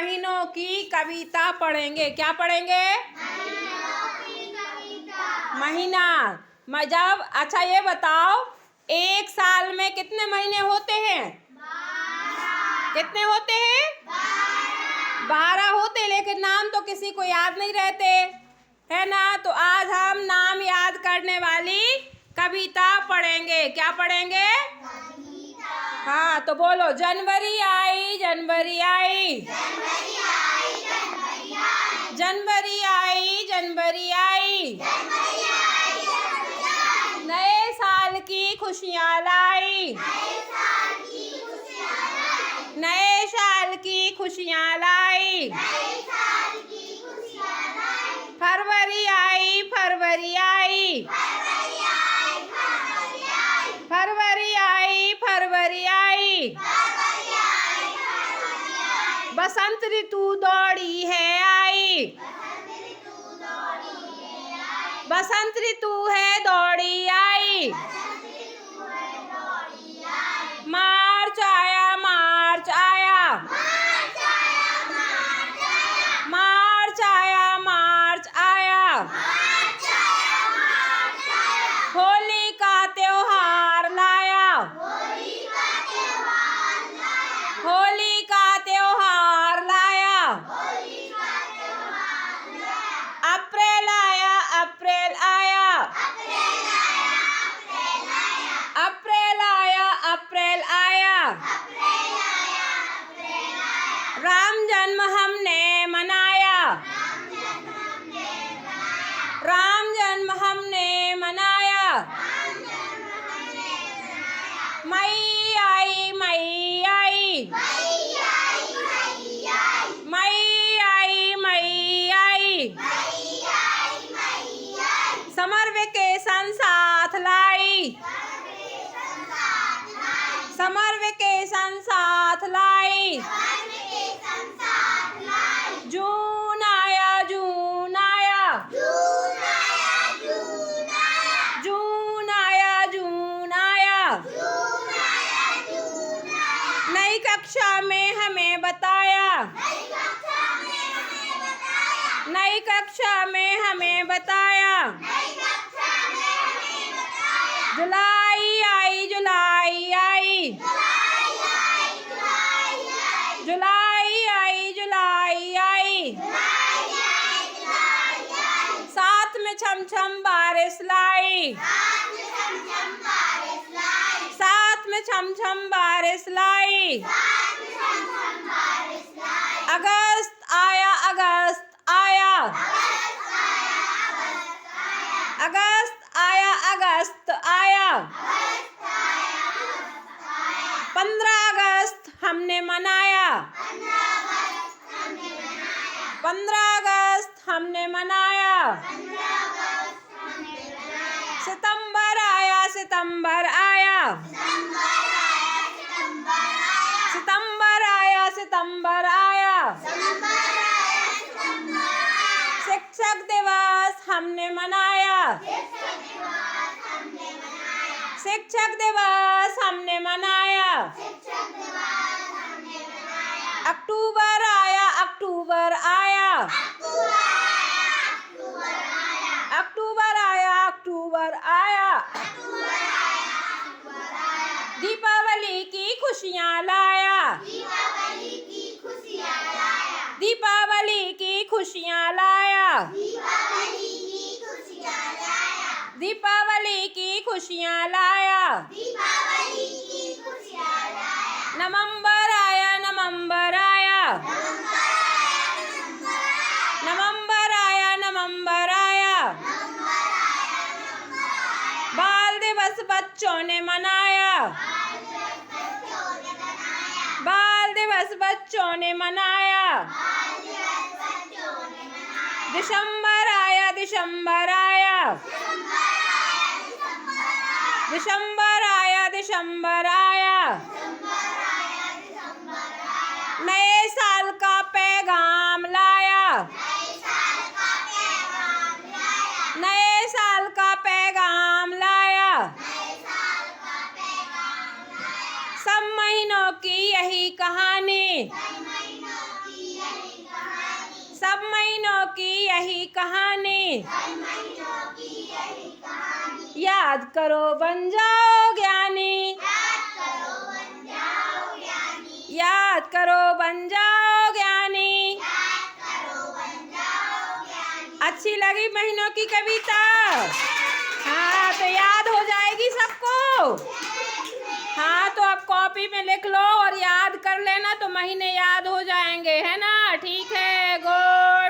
महीनों की कविता पढ़ेंगे। क्या पढ़ेंगे? महीना। जब अच्छा ये बताओ, एक साल में कितने महीने होते हैं? 12। कितने होते हैं? 12 होते, लेकिन नाम तो किसी को याद नहीं रहते, है ना। तो आज हम नाम याद करने वाली कविता पढ़ेंगे। क्या पढ़ेंगे? हाँ, तो बोलो, जनवरी आई, जनवरी आई, जनवरी आई, जनवरी आई, जनवरी आई, जनवरी आई, जनवरी आई, जनवरी आई, नए साल की खुशियाँ लाई, नए साल की खुशियाँ लाई, नए साल की खुशियाँ लाई, नए साल की खुशियाँ लाई, फरवरी आई, फरवरी आई, फरवरी आई, फरवरी आई, फरवरी आई, फरवरी आई, फरवरी आई, फरवरी आई, बसंत ऋतु दौड़ी है आई, बसंत ऋतु दौड़ी है आई, बसंत ऋतु है दौड़ी आई, बसंत ऋतु है दौड़ी आई, मार्च आया, मार्च आया, मार्च आया, मार्च आया, मार्च आया, मार्च आया, मार्च आया, मार्च आया, होली का त्योहार लाया, होली का त्योहार लाया, होली का त्योहार लाया, होली का त्योहार लाया, अप्रैल आया, अप्रैल आया, अप्रैल आया, अप्रैल आया, अप्रैल आया, अप्रैल आया, अप्रैल आया, अप्रैल आया, राम जन्म हमने मनाया, राम जन्म हमने मनाया, राम जन्म हमने मनाया, राम जन्म हमने मनाया, मई आई, मई आई, मई आई, मई आई, मई आई, मई आई, मई आई, मई आई, समर वेकेशन साथ लाई, समर वेकेशन साथ लाई, समर वेकेशन साथ लाई, जून आया, जून आया, जून आया, जून आया, जून आया, जून आया, जून आया, जून आया, नई कक्षा में हमें बताया, नई कक्षा में हमें बताया, नई कक्षा में हमें बताया, नई कक्षा में हमें बताया, जुलाई आई, जुलाई आई, जुलाई आई, जुलाई आई, जुलाई आई, जुलाई आई, जुलाई आई, जुलाई आई, साथ में छम छम बारिश लाई, साथ में छम छम बारिश लाई, साथ में छम छम बारिश लाई, साथ में छम छम बारिश लाई, अगस्त आया, अगस्त आया, अगस्त आया, अगस्त आया, अगस्त आया, अगस्त आया, अगस्त आया, अगस्त आया, 15 अगस्त हमने मनाया, 15 अगस्त हमने मनाया, 15 अगस्त हमने मनाया, 15 अगस्त हमने मनाया, सितंबर आया, सितंबर आया, सितंबर आया, सितंबर आया, सितंबर आया, सितंबर आया, सितंबर आया, सितंबर आया, शिक्षक दिवस हमने मनाया, शिक्षक दिवस हमने मनाया, शिक्षक दिवस हमने मनाया, शिक्षक दिवस हमने मनाया, अक्टूबर आया, अक्टूबर आया, अक्टूबर आया, अक्टूबर आया, अक्टूबर आया, अक्टूबर आया, अक्टूबर आया, अक्टूबर आया, दीपावली की खुशियाँ लाया, दीपावली की खुशियाँ लाया, दीपावली की खुशियाँ लाया, दीपावली की खुशियाँ लाया, दीपावली की खुशियाँ लाया, दीपावली की खुशियाँ लाया, नवंबर आया, नवंबर आया, नवंबर आया, नवंबर आया, नवंबर आया, बाल दिवस बच्चों ने मनाया, बाल दिवस बच्चों ने मनाया, दिसंबर आया, दिसंबर आया, दिसंबर आया, दिसंबर आया, नए साल का पैगाम लाया, नए साल का पैगाम लाया, सब महीनों की यही कहानी, महीनों की यही कहानी, याद करो बन जाओ ज्ञानी, याद करो बन जाओ ज्ञानी। अच्छी लगी महीनों की कविता? हाँ, तो याद हो जाएगी सबको। हाँ, तो आप कॉपी में लिख लो और याद कर लेना, तो महीने याद हो जाएंगे, है ना? ठीक है, गो।